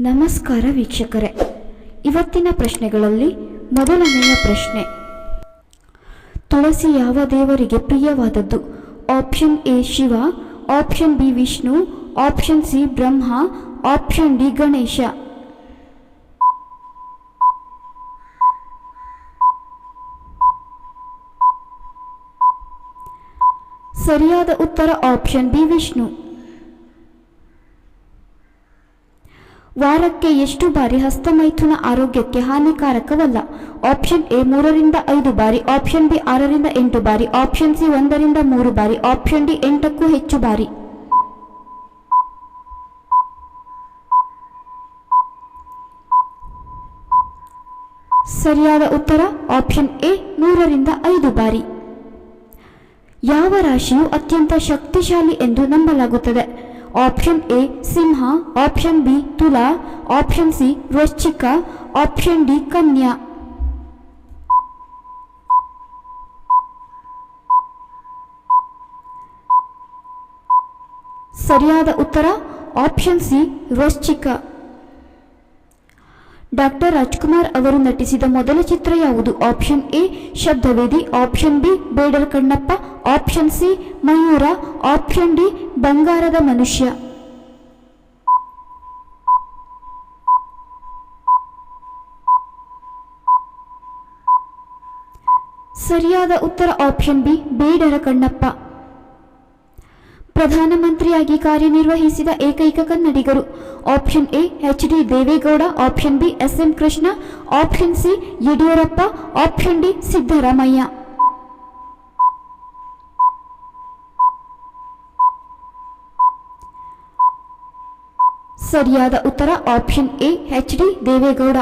ನಮಸ್ಕಾರ ವೀಕ್ಷಕರೇ, ಇವತ್ತಿನ ಪ್ರಶ್ನೆಗಳಲ್ಲಿ ಮೊದಲನೆಯ ಪ್ರಶ್ನೆ, ತುಳಸಿ ಯಾವ ದೇವರಿಗೆ ಪ್ರಿಯವಾದದ್ದು? Option A Shiva, option B Vishnu, option C Brahma, option D Ganesha. ಸರಿಯಾದ ಉತ್ತರ ಆಪ್ಷನ್ ಬಿ ವಿಷ್ಣು. ವಾರಕ್ಕೆ ಎಷ್ಟು ಬಾರಿ ಹಸ್ತಮೈಥುನ ಆರೋಗ್ಯಕ್ಕೆ ಹಾನಿಕಾರಕವಲ್ಲ? ಆಪ್ಷನ್ ಎ 3ರಿಂದ 5 ಬಾರಿ, ಆಪ್ಷನ್ ಬಿ 6ರಿಂದ 8 ಬಾರಿ, ಆಪ್ಷನ್ ಸಿ 1ರಿಂದ 3 ಬಾರಿ, ಆಪ್ಷನ್ ಡಿ 8ಕ್ಕೂ ಹೆಚ್ಚು ಬಾರಿ. ಸರಿಯಾದ ಉತ್ತರ ಆಪ್ಷನ್ ಎ 3ರಿಂದ 5 ಬಾರಿ. ಯಾವ ರಾಶಿಯು ಅತ್ಯಂತ ಶಕ್ತಿಶಾಲಿ ಎಂದು ನಂಬಲಾಗುತ್ತದೆ? Option A Simha, option B Tula, option C Vrishchika, option D Kanya. ಸರಿಯಾದ ಉತ್ತರ option C Vrishchika. Doctor Rajkumar ಅವರು ನಟಿಸಿದ ಮೊದಲ ಚಿತ್ರ ಯಾವುದು? Option A Shabdavedhi, option B Bedara Kannappa, option C Mayura, option D Bangarada Manushya. ಸರಿಯಾದ ಉತ್ತರ ಆಪ್ಷನ್ ಬಿ ಬೇಡರ ಕಣ್ಣಪ್ಪ. ಪ್ರಧಾನಮಂತ್ರಿಯಾಗಿ ಕಾರ್ಯನಿರ್ವಹಿಸಿದ ಏಕೈಕ ಕನ್ನಡಿಗರು? Option A H D Deve Gowda, option B S M Krishna, option C Yediyurappa, option D Siddaramaiah. ಸರಿಯಾದ ಉತ್ತರ option A H D Deve Gowda.